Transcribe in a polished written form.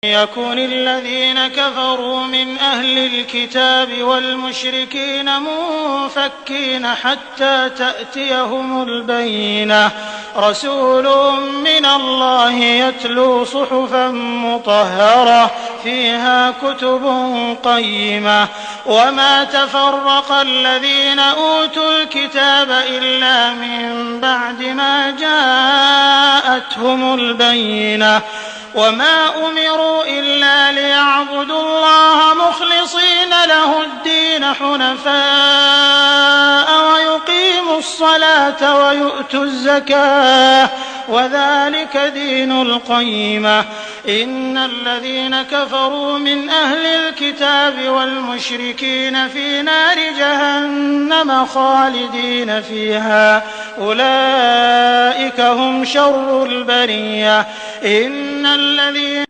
يكن الذين كفروا من أهل الكتاب والمشركين منفكين حتى تأتيهم البينة رسول من الله يتلو صحفا مطهرة فيها كتب قيمة وما تفرق الذين أوتوا الكتاب إلا من بعد ما جاءتهم البينة وما أمروا إلا ليعبدوا الله مخلصين له الدين حنفاء ويقيموا الصلاة ويؤتوا الزكاة وذلك دين القيمة إن الذين كفروا من أهل الكتاب والمشركين في نار جهنم خالدين فيها أولئك هم شر البرية إن الذين